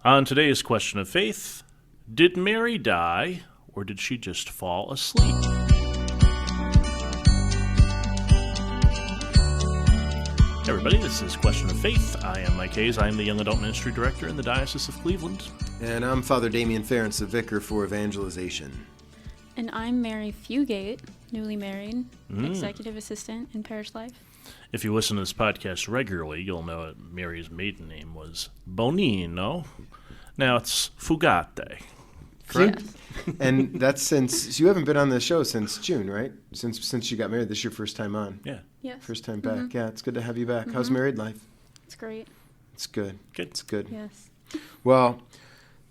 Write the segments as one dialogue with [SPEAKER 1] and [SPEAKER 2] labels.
[SPEAKER 1] On today's question of faith, did Mary die or did she just fall asleep? Hey everybody, this is Question of Faith. I am Mike Hayes. I am the Young Adult Ministry Director in the Diocese of Cleveland.
[SPEAKER 2] And I'm Father Damian Ferentz, the Vicar for Evangelization.
[SPEAKER 3] And I'm Mary Fugate, newly married, Executive Assistant in Parish Life.
[SPEAKER 1] If you listen to this podcast regularly, you'll know that Mary's maiden name was Bonino. Now it's Fugate.
[SPEAKER 2] Correct?
[SPEAKER 3] Yes.
[SPEAKER 2] And that's since, you haven't been on the show since June, right? Since you got married, this is your first time on.
[SPEAKER 1] Yeah.
[SPEAKER 3] Yes.
[SPEAKER 2] First time back. Yeah, it's good to have you back. How's married life?
[SPEAKER 3] It's great.
[SPEAKER 2] It's good.
[SPEAKER 1] Good.
[SPEAKER 2] It's good.
[SPEAKER 3] Yes.
[SPEAKER 2] Well,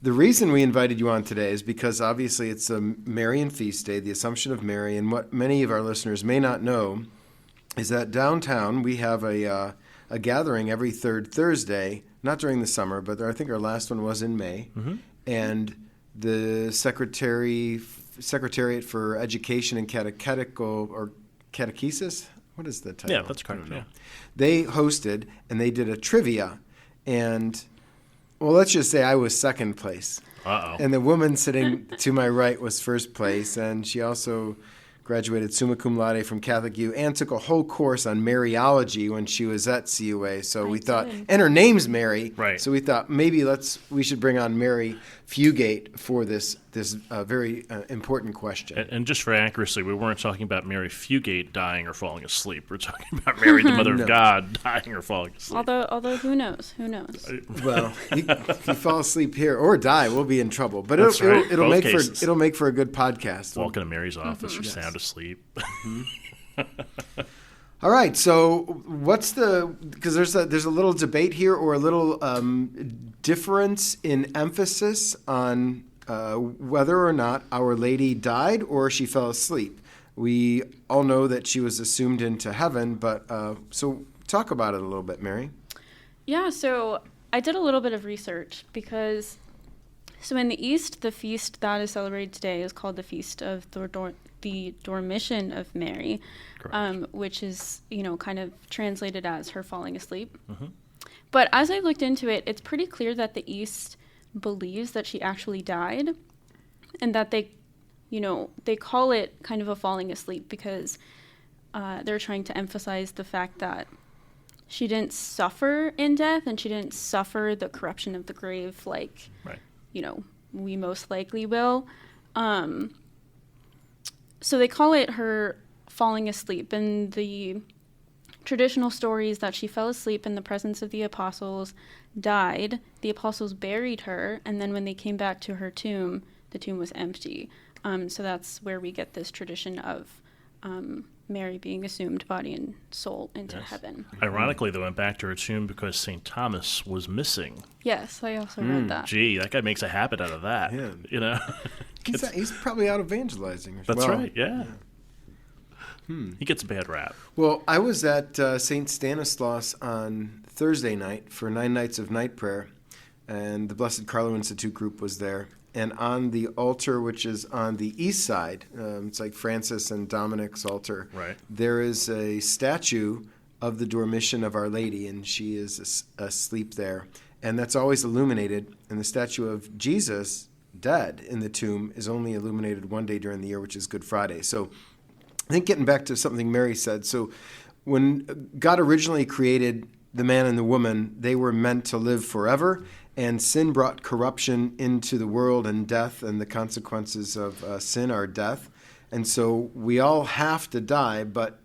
[SPEAKER 2] the reason we invited you on today is because obviously it's a Marian feast day, the Assumption of Mary, and what many of our listeners may not know is that downtown we have a gathering every third Thursday, not during the summer, but I think our last one was in May, and the Secretariat for Education and Catechesis, what is the title?
[SPEAKER 1] Yeah, that's correct. Yeah.
[SPEAKER 2] They hosted, and they did a trivia, and, well, let's just say I was second place.
[SPEAKER 1] Uh-oh.
[SPEAKER 2] And the woman sitting to my right was first place, and she also graduated summa cum laude from Catholic U and took a whole course on Mariology when she was at CUA. So we thought, and her name's Mary,
[SPEAKER 1] right?
[SPEAKER 2] So we thought maybe we should bring on Mary Fugate for this very important question.
[SPEAKER 1] And just for accuracy, we weren't talking about Mary Fugate dying or falling asleep. We're talking about Mary, the Mother of God, dying or falling asleep.
[SPEAKER 3] Although who knows? Who knows?
[SPEAKER 2] Well, if you fall asleep here or die, we'll be in trouble. But it'll make for a good podcast.
[SPEAKER 1] Walk into Mary's office, you're sound asleep.
[SPEAKER 2] All right, so because there's a little debate here or a little difference in emphasis on whether or not Our Lady died or she fell asleep. We all know that she was assumed into heaven, but so talk about it a little bit, Mary.
[SPEAKER 3] Yeah, so I did a little bit of research because, so in the East, the feast that is celebrated today is called the Feast of the Dormition of Mary, which is, kind of translated as her falling asleep. Mm-hmm. But as I looked into it, it's pretty clear that the East believes that she actually died and that they call it kind of a falling asleep because they're trying to emphasize the fact that she didn't suffer in death and she didn't suffer the corruption of the grave like, we most likely will. So they call it her falling asleep. And the traditional story is that she fell asleep in the presence of the apostles, died, the apostles buried her, and then when they came back to her tomb, the tomb was empty. So that's where we get this tradition of Mary being assumed body and soul into heaven.
[SPEAKER 1] Ironically, they went back to her tomb because St. Thomas was missing.
[SPEAKER 3] Yes, I also read that.
[SPEAKER 1] Gee, that guy makes a habit out of that.
[SPEAKER 2] Yeah. He's probably out evangelizing.
[SPEAKER 1] That's right, yeah. He gets a bad rap.
[SPEAKER 2] Well, I was at St. Stanislaus on Thursday night for 9 nights of night prayer, and the Blessed Carlo Institute group was there. And on the altar, which is on the east side, it's like Francis and Dominic's altar,
[SPEAKER 1] right.
[SPEAKER 2] There is a statue of the Dormition of Our Lady, and she is asleep there. And that's always illuminated, and the statue of Jesus, dead in the tomb, is only illuminated one day during the year, which is Good Friday. So I think getting back to something Mary said, so when God originally created the man and the woman, they were meant to live forever, and sin brought corruption into the world and death, and the consequences of sin are death. And so we all have to die, but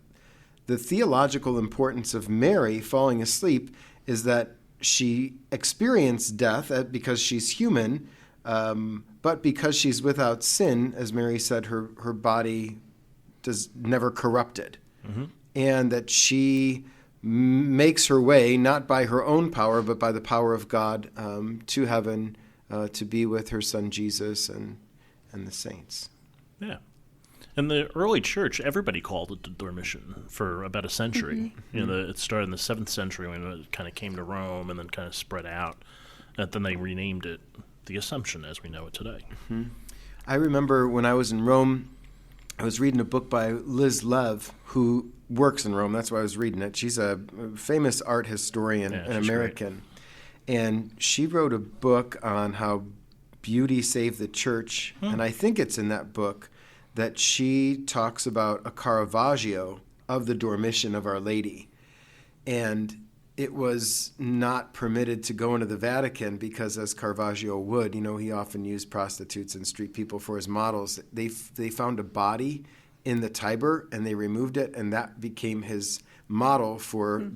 [SPEAKER 2] the theological importance of Mary falling asleep is that she experienced death because she's human, but because she's without sin, as Mary said, her body never corrupted. Mm-hmm. And that she makes her way, not by her own power, but by the power of God, to heaven, to be with her son Jesus and the saints.
[SPEAKER 1] Yeah. In the early church, everybody called it the Dormition for about a century. Mm-hmm. It started in the 7th century when it kind of came to Rome and then kind of spread out. And then they renamed it the Assumption as we know it today.
[SPEAKER 2] Mm-hmm. I remember when I was in Rome, I was reading a book by Liz Lev, who works in Rome. That's why I was reading it. She's a famous art historian, an American. And she wrote a book on how beauty saved the church. And I think it's in that book that she talks about a Carravagio of the Dormition of Our Lady. And it was not permitted to go into the Vatican because, as Caravaggio would, he often used prostitutes and street people for his models. They found a body in the Tiber, and they removed it, and that became his model for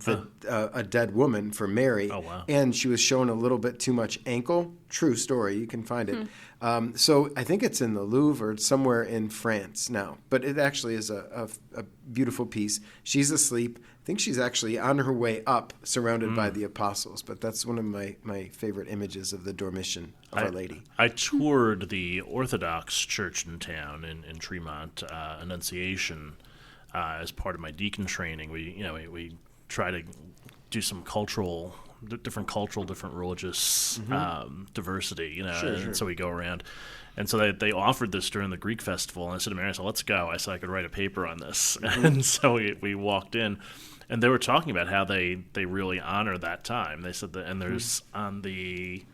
[SPEAKER 2] a dead woman, for Mary.
[SPEAKER 1] Oh, wow.
[SPEAKER 2] And she was shown a little bit too much ankle. True story. You can find it. So I think it's in the Louvre or somewhere in France now. But it actually is a beautiful piece. She's asleep. I think she's actually on her way up, surrounded by the apostles. But that's one of my favorite images of the Dormition of Our Lady.
[SPEAKER 1] I toured the Orthodox church in town in Tremont, Annunciation, as part of my deacon training. We try to do some different religious diversity, and so we go around. And so they offered this during the Greek festival, and I said to Marian, let's go. I said I could write a paper on this. And so we walked in, and they were talking about how they really honor that time. They said that, and there's on the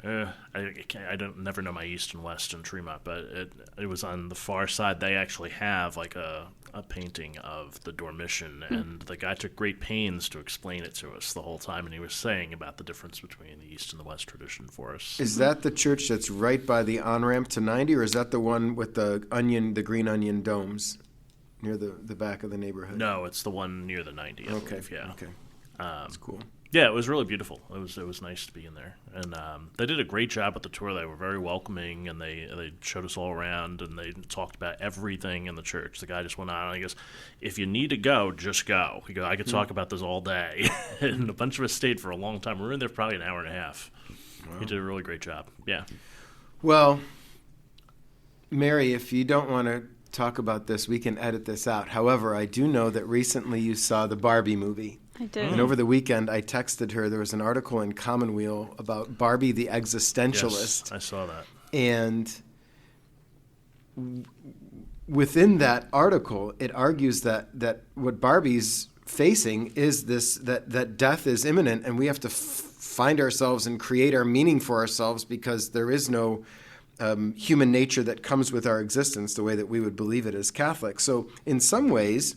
[SPEAKER 1] I don't never know my east and west in Tremont, but it was on the far side. They actually have like a painting of the Dormition, and the guy took great pains to explain it to us the whole time, and he was saying about the difference between the east and the west tradition for us.
[SPEAKER 2] Is that the church that's right by the on-ramp to 90, or is that the one with the green onion domes near the back of the neighborhood?
[SPEAKER 1] No, it's the one near the 90. I believe, yeah.
[SPEAKER 2] Okay. That's cool.
[SPEAKER 1] Yeah, it was really beautiful. It was nice to be in there, and they did a great job with the tour. They were very welcoming, and they showed us all around, and they talked about everything in the church. The guy just went on, and he goes, "If you need to go, just go." He goes, "I could talk about this all day," and a bunch of us stayed for a long time. We were in there for probably an hour and a half. Wow. He did a really great job. Yeah.
[SPEAKER 2] Well, Mary, if you don't want to talk about this, we can edit this out. However, I do know that recently you saw the Barbie movie.
[SPEAKER 3] I did.
[SPEAKER 2] And over the weekend, I texted her. There was an article in Commonweal about Barbie the existentialist.
[SPEAKER 1] Yes, I saw that.
[SPEAKER 2] And within that article, it argues that what Barbie's facing is that death is imminent, and we have to find ourselves and create our meaning for ourselves, because there is no human nature that comes with our existence the way that we would believe it as Catholics. So in some ways,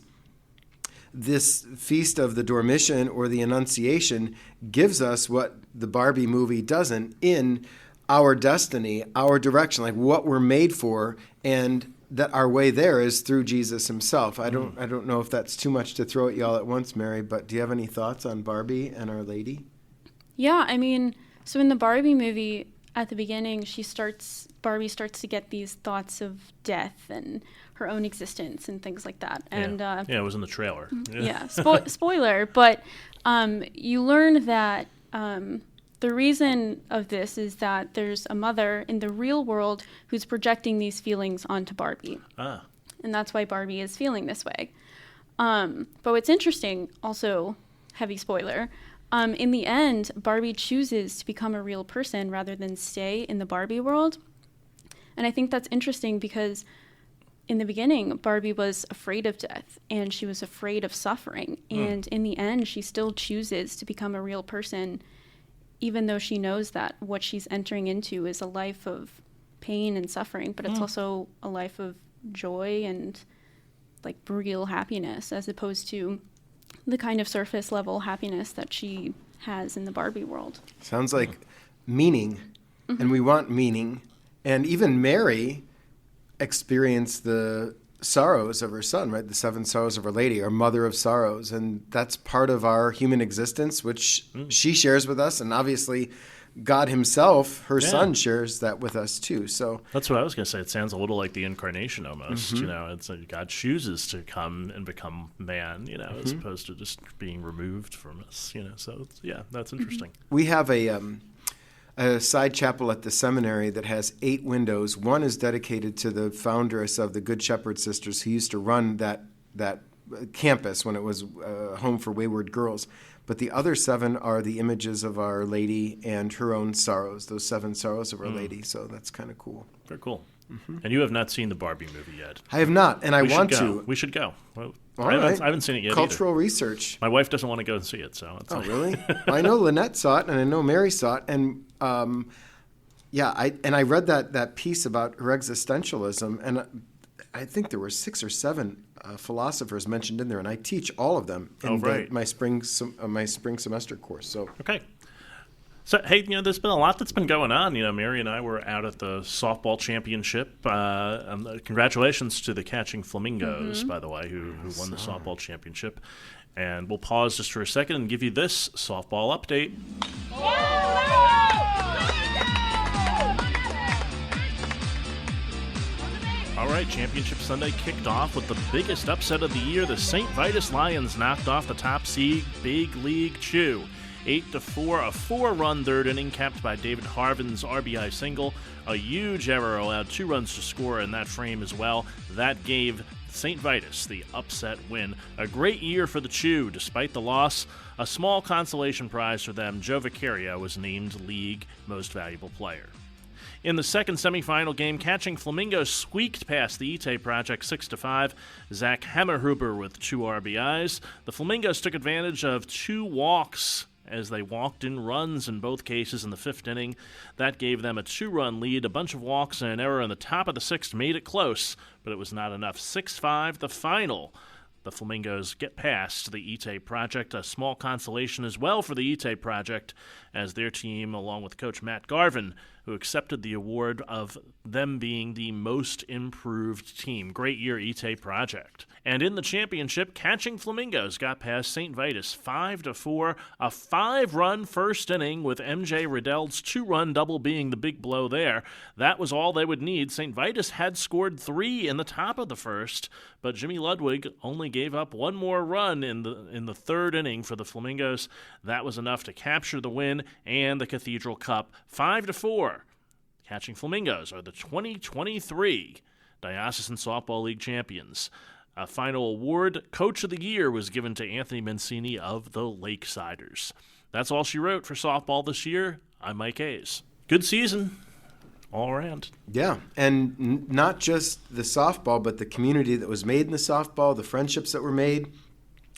[SPEAKER 2] this feast of the Dormition or the Annunciation gives us what the Barbie movie doesn't in our destiny, our direction, like what we're made for, and that our way there is through Jesus himself. I don't know if that's too much to throw at y'all at once, Mary, but do you have any thoughts on Barbie and Our Lady?
[SPEAKER 3] Yeah, I mean, so in the Barbie movie, at the beginning, Barbie starts to get these thoughts of death and her own existence and things like that. And
[SPEAKER 1] it was in the trailer.
[SPEAKER 3] Yeah, spoiler, but you learn that the reason of this is that there's a mother in the real world who's projecting these feelings onto Barbie. And that's why Barbie is feeling this way. But what's interesting, also heavy spoiler, in the end, Barbie chooses to become a real person rather than stay in the Barbie world. And I think that's interesting because in the beginning, Barbie was afraid of death and she was afraid of suffering. And in the end, she still chooses to become a real person, even though she knows that what she's entering into is a life of pain and suffering, but it's also a life of joy and like real happiness, as opposed to the kind of surface level happiness that she has in the Barbie world.
[SPEAKER 2] Sounds like meaning, and we want meaning. And even Mary experienced the sorrows of her son, right? The 7 sorrows of Our Lady, our mother of sorrows. And that's part of our human existence, which she shares with us. And obviously, God himself, her son, shares that with us too. So
[SPEAKER 1] that's what I was going to say. It sounds a little like the incarnation almost. It's like God chooses to come and become man, as opposed to just being removed from us. So that's interesting.
[SPEAKER 2] We have a side chapel at the seminary that has 8 windows. One is dedicated to the foundress of the Good Shepherd Sisters, who used to run that campus when it was a home for wayward girls. But the other 7 are the images of Our Lady and her own sorrows, those 7 sorrows of Our Lady. So that's kind of cool.
[SPEAKER 1] Very cool. And you have not seen the Barbie movie yet.
[SPEAKER 2] I have not, and I want to.
[SPEAKER 1] We should go. Well,
[SPEAKER 2] All
[SPEAKER 1] I
[SPEAKER 2] right.
[SPEAKER 1] haven't seen it yet
[SPEAKER 2] Cultural
[SPEAKER 1] either.
[SPEAKER 2] research.
[SPEAKER 1] My wife doesn't want to go and see it, so it's
[SPEAKER 2] Oh, really? Well, I know Lynette saw it, and I know Mary saw it, and I read that piece about her existentialism, and I think there were 6 or 7 philosophers mentioned in there, and I teach all of them in my spring semester course. So
[SPEAKER 1] okay. So, hey, there's been a lot that's been going on. Mary and I were out at the softball championship. Congratulations to the Catching Flamingos, by the way, who won the softball championship. And we'll pause just for a second and give you this softball update. All right, Championship Sunday kicked off with the biggest upset of the year. The St. Vitus Lions knocked off the top seed, Big League Chew. 8-4, a 4-run third inning capped by David Harvin's RBI single. A huge error allowed 2 runs to score in that frame as well. That gave St. Vitus the upset win. A great year for the Chew. Despite the loss, a small consolation prize for them. Joe Vicario was named League Most Valuable Player. In the second semifinal game, Catching Flamingos squeaked past the Ite Project 6-5. Zach Hammerhuber with 2 RBIs. The Flamingos took advantage of 2 walks as they walked in runs in both cases in the 5th inning. That gave them a 2-run lead. A bunch of walks and an error in the top of the 6th made it close, but it was not enough. 6-5, the final. The Flamingos get past the Ite Project. A small consolation as well for the Ite Project, as their team, along with Coach Matt Garvin, who accepted the award of them being the most improved team. Great year, Ite Project. And in the championship, Catching Flamingos got past St. Vitus 5-4, a 5-run first inning with MJ Riddell's 2-run double being the big blow there. That was all they would need. St. Vitus had scored 3 in the top of the first, but Jimmy Ludwig only gave up 1 more run in the 3rd inning for the Flamingos. That was enough to capture the win and the Cathedral Cup. 5-4. Catching Flamingos are the 2023 Diocesan Softball League champions. A final award, Coach of the Year, was given to Anthony Mancini of the Lakesiders. That's all she wrote for softball this year. I'm Mike Hayes. Good season all around.
[SPEAKER 2] Yeah, and not just the softball, but the community that was made in the softball, the friendships that were made,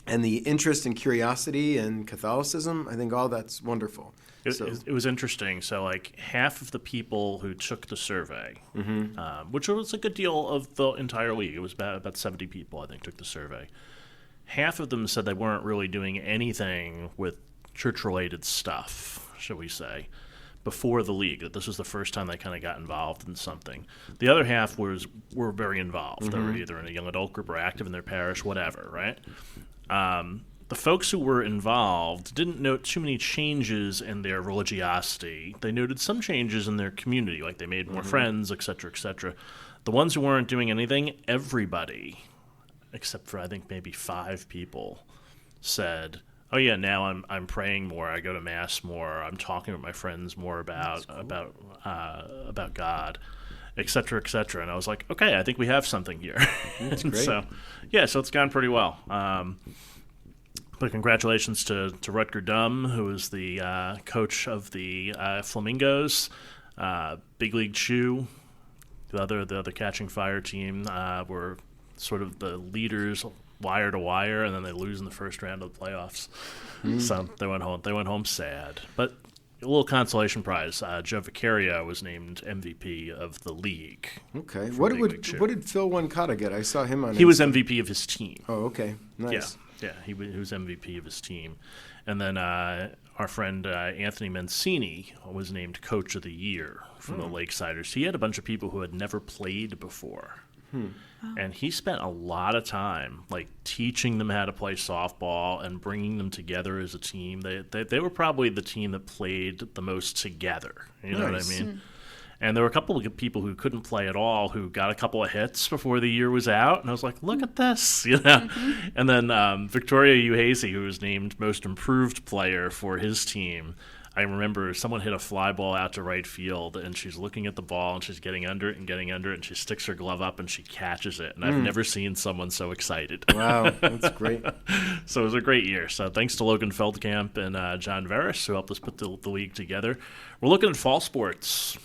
[SPEAKER 2] and the interest and curiosity in Catholicism. I think all that's wonderful.
[SPEAKER 1] It was interesting. So, half of the people who took the survey, which was a good deal of the entire league, it was about 70 people, I think, took the survey. Half of them said they weren't really doing anything with church-related stuff, shall we say, before the league, that this was the first time they kind of got involved in something. The other half were very involved. They were either in a young adult group or active in their parish, whatever, right? The folks who were involved didn't note too many changes in their religiosity. They noted some changes in their community, like they made more friends, et cetera, et cetera. The ones who weren't doing anything, everybody, except for I think maybe 5 people, said, "Oh yeah, now I'm praying more. I go to mass more. I'm talking with my friends more about God, et cetera, et cetera." And I was like, okay, I think we have something here.
[SPEAKER 2] That's great.
[SPEAKER 1] So it's gone pretty well. But congratulations to Rutger Dumm, who is the coach of the Flamingos, Big League Chew, the other Catching Fire team were sort of the leaders wire to wire, and then they lose in the first round of the playoffs. So they went home sad. But a little consolation prize. Joe Vicario was named MVP of the league.
[SPEAKER 2] Okay. What did Phil Wancata get? I saw him on.
[SPEAKER 1] He was MVP of his team.
[SPEAKER 2] Oh, okay. Nice.
[SPEAKER 1] Yeah, he was MVP of his team. And then our friend Anthony Mancini was named Coach of the Year from the Lakesiders. He had a bunch of people who had never played before. And he spent a lot of time teaching them how to play softball and bringing them together as a team. They were probably the team that played the most together. You know what I mean? And there were a couple of people who couldn't play at all who got a couple of hits before the year was out. And I was like, look at this, And then Victoria Uhazy, who was named Most Improved Player for his team, I remember someone hit a fly ball out to right field, and she's looking at the ball, and she's getting under it, and she sticks her glove up, and she catches it. And I've never seen someone so excited.
[SPEAKER 2] Wow, that's great.
[SPEAKER 1] So it was a great year. So thanks to Logan Feldkamp and John Veris, who helped us put the league together. We're looking at fall sports.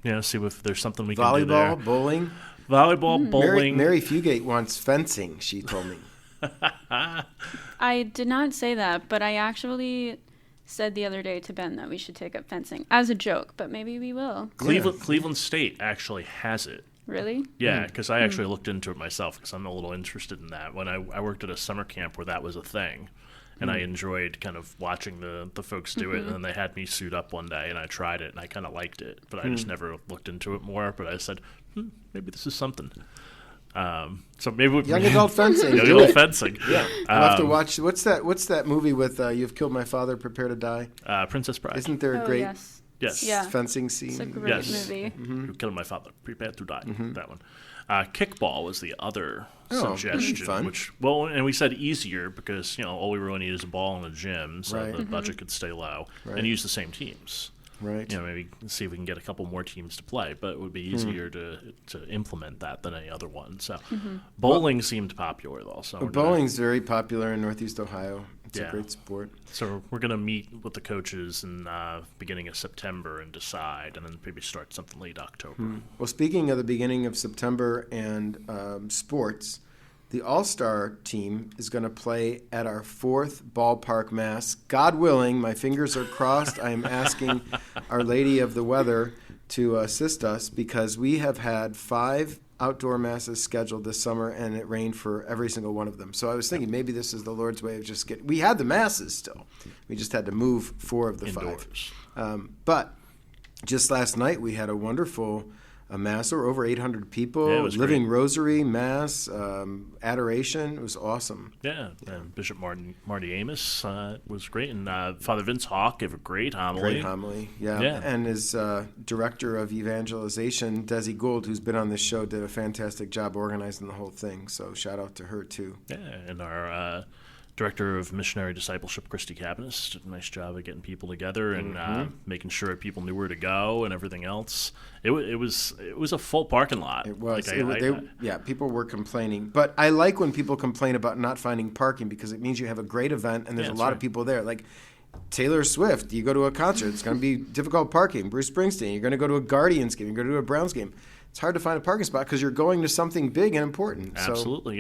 [SPEAKER 1] See if there's something we can do there.
[SPEAKER 2] Volleyball, bowling.
[SPEAKER 1] Volleyball, bowling.
[SPEAKER 2] Mary Fugate wants fencing, she told me.
[SPEAKER 3] I did not say that, but I actually said the other day to Ben that we should take up fencing as a joke, but maybe we will.
[SPEAKER 1] Cleveland State actually has it.
[SPEAKER 3] Really?
[SPEAKER 1] Yeah, because I actually looked into it myself because I'm a little interested in that. When I worked at a summer camp where that was a thing, and I enjoyed kind of watching the folks do it, and then they had me suit up one day, and I tried it, and I kind of liked it, but I just never looked into it more. But I said, maybe this is something. So maybe
[SPEAKER 2] young adult fencing.
[SPEAKER 1] Young adult fencing.
[SPEAKER 2] Yeah, we'll have to watch. What's that movie with "You've Killed My Father, Prepare to Die"?
[SPEAKER 1] Princess Bride.
[SPEAKER 2] Isn't there a great fencing scene?
[SPEAKER 3] It's a great movie.
[SPEAKER 1] You've Killed My Father, Prepare to Die. That one. Kickball was the other suggestion, and we said easier because all we really need is a ball in the gym, so the budget could stay low, and use the same teams.
[SPEAKER 2] Right.
[SPEAKER 1] Maybe see if we can get a couple more teams to play, but it would be easier to implement that than any other one. So bowling seemed popular, though. So
[SPEAKER 2] bowling's very popular in Northeast Ohio. It's a great sport.
[SPEAKER 1] So we're going to meet with the coaches in beginning of September and decide, and then maybe start something late October.
[SPEAKER 2] Well, speaking of the beginning of September and sports, the All-Star team is going to play at our 4th Ballpark Mass. God willing, my fingers are crossed. I am asking Our Lady of the Weather to assist us because we have had 5 outdoor masses scheduled this summer, and it rained for every single one of them. So I was thinking maybe this is the Lord's way of just getting... We had the masses still. We just had to move 4 of the
[SPEAKER 1] Indoors.
[SPEAKER 2] 5. But just last night we had a wonderful... a mass. There were over 800 people, living great. Rosary, mass, adoration. It was awesome.
[SPEAKER 1] Yeah. And Bishop Marty Amos was great. And Father Vince Hawk gave a great homily.
[SPEAKER 2] Yeah. And his director of evangelization, Desi Gould, who's been on this show, did a fantastic job organizing the whole thing. So shout out to her, too.
[SPEAKER 1] Yeah, and our... Director of Missionary Discipleship, Christy Cabanis, did a nice job of getting people together and making sure people knew where to go and everything else. It was a full parking lot.
[SPEAKER 2] It was. People were complaining. But I like when people complain about not finding parking because it means you have a great event and there's a lot of people there. Like Taylor Swift, you go to a concert, it's going to be difficult parking. Bruce Springsteen, you're going to go to a Guardians game, you're going to go to a Browns game. It's hard to find a parking spot because you're going to something big and important.
[SPEAKER 1] Absolutely,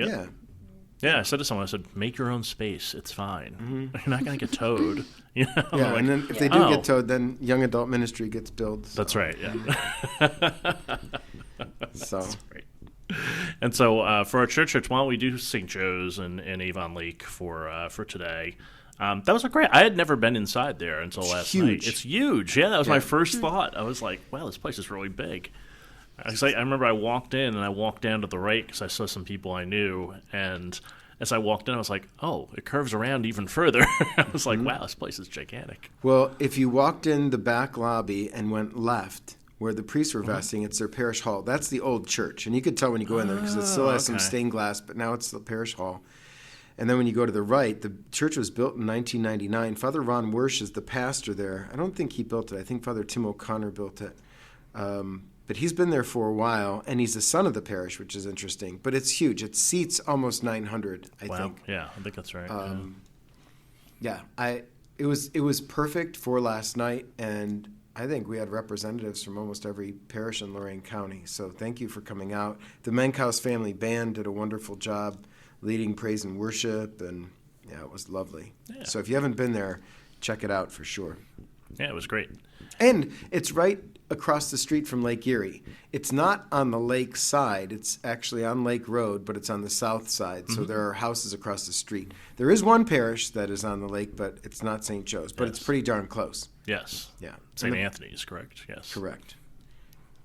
[SPEAKER 1] Yeah, I said to someone, I said, make your own space. It's fine. You're not going to get towed.
[SPEAKER 2] And then if they do get towed, then young adult ministry gets billed. So.
[SPEAKER 1] That's right,
[SPEAKER 2] So.
[SPEAKER 1] That's right. And so for our church, why don't we do St. Joe's in Avon Lake for today? That was great. I had never been inside there until last night. It's huge. Yeah, that was my first thought. I was like, wow, this place is really big. I remember I walked in and I walked down to the right because I saw some people I knew. And as I walked in, I was like, oh, it curves around even further. I was like, wow, this place is gigantic.
[SPEAKER 2] Well, if you walked in the back lobby and went left where the priests were vesting, it's their parish hall. That's the old church. And you could tell when you go in there because it still has some stained glass, but now it's the parish hall. And then when you go to the right, the church was built in 1999. Father Ron Wersch is the pastor there. I don't think he built it. I think Father Tim O'Connor built it. But he's been there for a while, and he's the son of the parish, which is interesting. But it's huge. It seats almost 900, I think.
[SPEAKER 1] Yeah, I think that's right.
[SPEAKER 2] It was perfect for last night, and I think we had representatives from almost every parish in Lorain County. So thank you for coming out. The Menkhaus Family Band did a wonderful job leading praise and worship, and it was lovely. Yeah. So if you haven't been there, check it out for sure.
[SPEAKER 1] Yeah, it was great.
[SPEAKER 2] And it's right across the street from Lake Erie. It's not on the lake side. It's actually on Lake Road, but it's on the south side. So there are houses across the street. There is one parish that is on the lake, but it's not St. Joe's. But it's pretty darn close.
[SPEAKER 1] Yes.
[SPEAKER 2] Yeah.
[SPEAKER 1] St. Anthony's, correct? Yes.
[SPEAKER 2] Correct.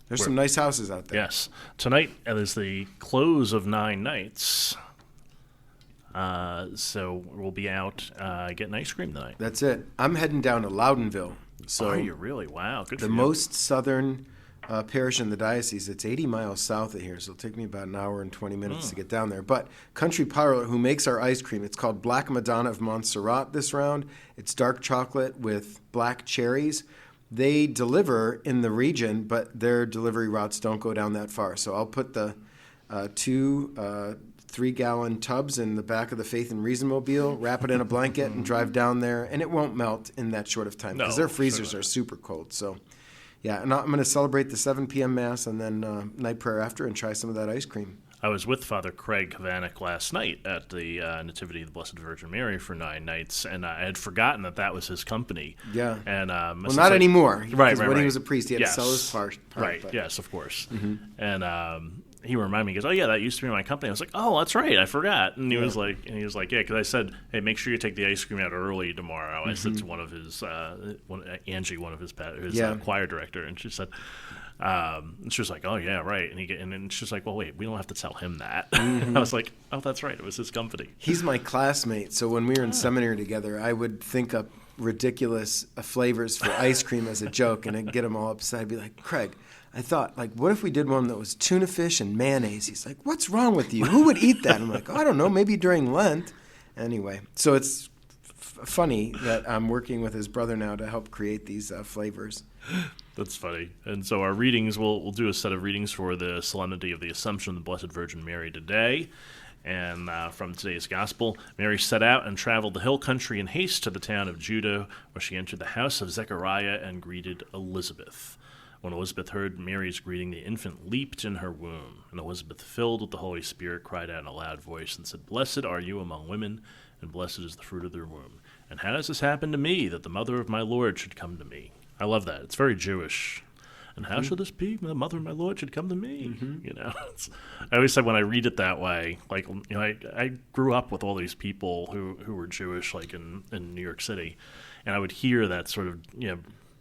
[SPEAKER 2] There's some nice houses out there.
[SPEAKER 1] Yes. Tonight is the close of 9 nights. So we'll be out getting ice cream tonight.
[SPEAKER 2] That's it. I'm heading down to Loudonville. So
[SPEAKER 1] are you really? Wow, good for you.
[SPEAKER 2] The most southern parish in the diocese. It's 80 miles south of here, so it'll take me about an hour and 20 minutes to get down there. But Country Parlor, who makes our ice cream, it's called Black Madonna of Montserrat this round. It's dark chocolate with black cherries. They deliver in the region, but their delivery routes don't go down that far. So I'll put the 2 3-gallon tubs in the back of the Faith and Reason mobile, wrap it in a blanket, and drive down there. And it won't melt in that short of time because their freezers are super cold. So Yeah, and I'm going to celebrate the 7 p.m. Mass and then night prayer after and try some of that ice cream.
[SPEAKER 1] I was with Father Craig Kavanek last night at the Nativity of the Blessed Virgin Mary for 9 nights, and I had forgotten that was his company.
[SPEAKER 2] Yeah.
[SPEAKER 1] And
[SPEAKER 2] well, not anymore.
[SPEAKER 1] Right.
[SPEAKER 2] When he was a priest, he had to sell his part.
[SPEAKER 1] Right.
[SPEAKER 2] But.
[SPEAKER 1] Yes, of course. Mm-hmm. And he reminded me. He goes, "Oh yeah, that used to be my company." I was like, "Oh, that's right, I forgot." And he was like, "Yeah," because I said, "Hey, make sure you take the ice cream out early tomorrow." Mm-hmm. I said to one of his Angie, one of his choir director, and she said. And she was like, "Oh yeah, right." And then she was like, "Well, wait, we don't have to tell him that." Mm-hmm. I was like, "Oh, that's right. It was his company."
[SPEAKER 2] He's my classmate, so when we were in seminary together, I would think up ridiculous flavors for ice cream as a joke, and I'd get him all upset. I'd be like, "Craig, I thought, like, what if we did one that was tuna fish and mayonnaise?" He's like, "What's wrong with you? Who would eat that?" I'm like, "Oh, I don't know, maybe during Lent." Anyway, so it's funny that I'm working with his brother now to help create these flavors.
[SPEAKER 1] That's funny. And so our readings, we'll do a set of readings for the Solemnity of the Assumption of the Blessed Virgin Mary today. And from today's Gospel, Mary set out and traveled the hill country in haste to the town of Judah, where she entered the house of Zechariah and greeted Elizabeth. When Elizabeth heard Mary's greeting, the infant leaped in her womb. And Elizabeth, filled with the Holy Spirit, cried out in a loud voice and said, "Blessed are you among women, and blessed is the fruit of your womb. And how does this happen to me, that the mother of my Lord should come to me?" I love that. It's very Jewish. And how shall this be? The mother of my Lord should come to me. Mm-hmm. I always say when I read it that way, like, I grew up with all these people who were Jewish, like in New York City, and I would hear that sort of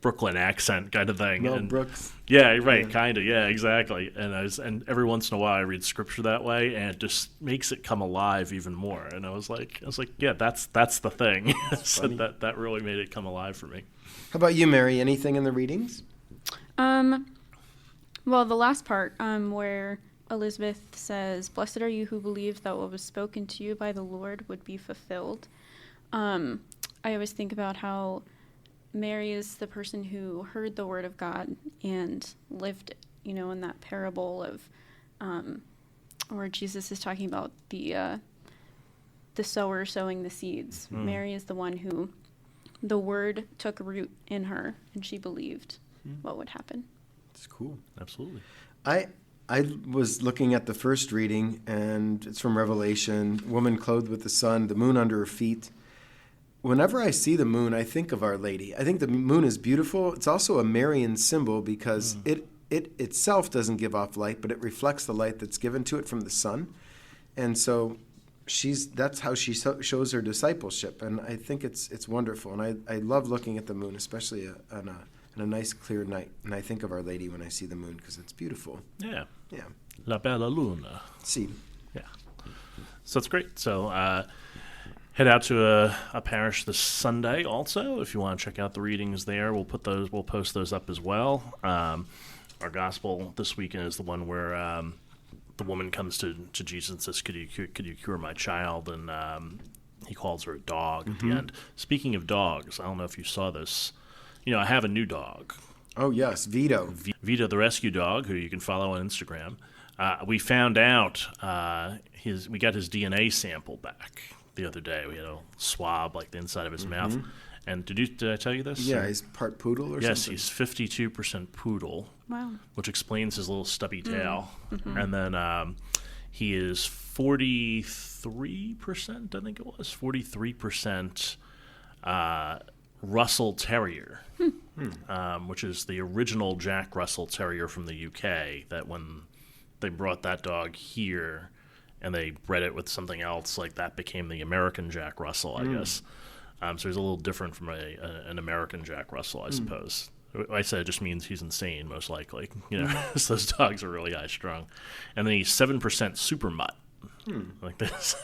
[SPEAKER 1] Brooklyn accent kind of thing.
[SPEAKER 2] Mel Brooks.
[SPEAKER 1] Yeah, right, kind of. Yeah, exactly. And every once in a while I read scripture that way, and it just makes it come alive even more. And I was like, yeah, that's the thing. So that really made it come alive for me.
[SPEAKER 2] How about you, Mary? Anything in the readings?
[SPEAKER 3] Well, the last part, where Elizabeth says, "Blessed are you who believe that what was spoken to you by the Lord would be fulfilled." I always think about how Mary is the person who heard the word of God and lived it, in that parable of where Jesus is talking about the sower sowing the seeds. Mary is the one who the word took root in her, and she believed what would happen.
[SPEAKER 2] It's cool.
[SPEAKER 1] Absolutely.
[SPEAKER 2] I was looking at the first reading, and it's from Revelation, woman clothed with the sun, the moon under her feet. Whenever I see the moon, I think of Our Lady. I think the moon is beautiful. It's also a Marian symbol because it itself doesn't give off light, but it reflects the light that's given to it from the sun. And so that's how she shows her discipleship, and I think it's wonderful. And I love looking at the moon, especially on a nice clear night. And I think of Our Lady when I see the moon because it's beautiful.
[SPEAKER 1] Yeah.
[SPEAKER 2] Yeah.
[SPEAKER 1] La bella luna.
[SPEAKER 2] See.
[SPEAKER 1] Yeah. So that's great. So head out to a parish this Sunday also if you want to check out the readings there. We'll post those up as well. Our gospel this weekend is the one where the woman comes to Jesus and says, could you cure my child? And he calls her a dog at the end. Speaking of dogs, I don't know if you saw this. I have a new dog.
[SPEAKER 2] Oh, yes, Vito.
[SPEAKER 1] Vito, the rescue dog, who you can follow on Instagram. We found out we got his DNA sample back the other day. We had a swab, like the inside of his mouth. And did I tell you this?
[SPEAKER 2] Yeah, he's part poodle or something?
[SPEAKER 1] Yes, he's 52% poodle.
[SPEAKER 3] Wow.
[SPEAKER 1] Which explains his little stubby tail. And then he is 43%, I think it was, 43% Russell Terrier, which is the original Jack Russell Terrier from the UK, that when they brought that dog here and they bred it with something else, like that became the American Jack Russell, I guess. So he's a little different from an American Jack Russell, I suppose. I said it just means he's insane, most likely. So those dogs are really high strung. And then he's 7% super mutt, like this,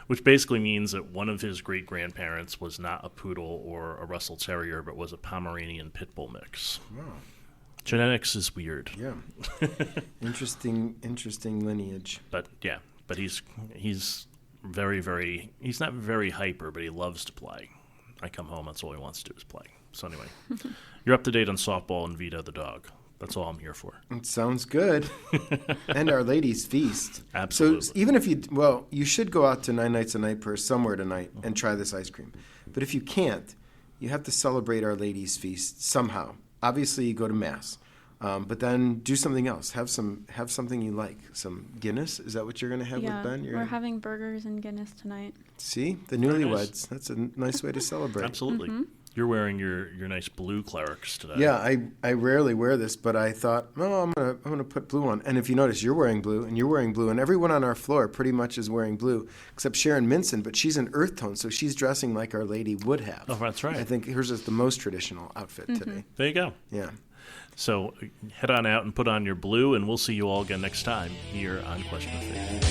[SPEAKER 1] which basically means that one of his great grandparents was not a poodle or a Russell Terrier, but was a Pomeranian pit bull mix. Wow. Genetics is weird.
[SPEAKER 2] Yeah. Interesting lineage.
[SPEAKER 1] But he's very, very, he's not very hyper, but he loves to play. I come home, that's all he wants to do is play. So anyway, you're up to date on softball and Vito the dog. That's all I'm here for.
[SPEAKER 2] It sounds good. And Our Lady's Feast.
[SPEAKER 1] Absolutely.
[SPEAKER 2] So even if you should go out to 9 Nights a Night Prayer somewhere tonight and try this ice cream. But if you can't, you have to celebrate Our Lady's Feast somehow. obviously you go to Mass. But then do something else. Have something you like. Some Guinness. Is that what you're going to have with Ben?
[SPEAKER 3] We're having burgers and Guinness tonight.
[SPEAKER 2] See? The newlyweds. That's a nice way to celebrate.
[SPEAKER 1] Absolutely.
[SPEAKER 3] Mm-hmm.
[SPEAKER 1] You're wearing your nice blue clerics today.
[SPEAKER 2] Yeah, I rarely wear this, but I thought, I'm gonna put blue on. And if you notice, you're wearing blue, and you're wearing blue, and everyone on our floor pretty much is wearing blue, except Sharon Minson, but she's an earth tone, so she's dressing like Our Lady would have.
[SPEAKER 1] Oh, that's right.
[SPEAKER 2] I think hers is the most traditional outfit today.
[SPEAKER 1] There you go.
[SPEAKER 2] Yeah.
[SPEAKER 1] So head on out and put on your blue, and we'll see you all again next time here on Question of Faith.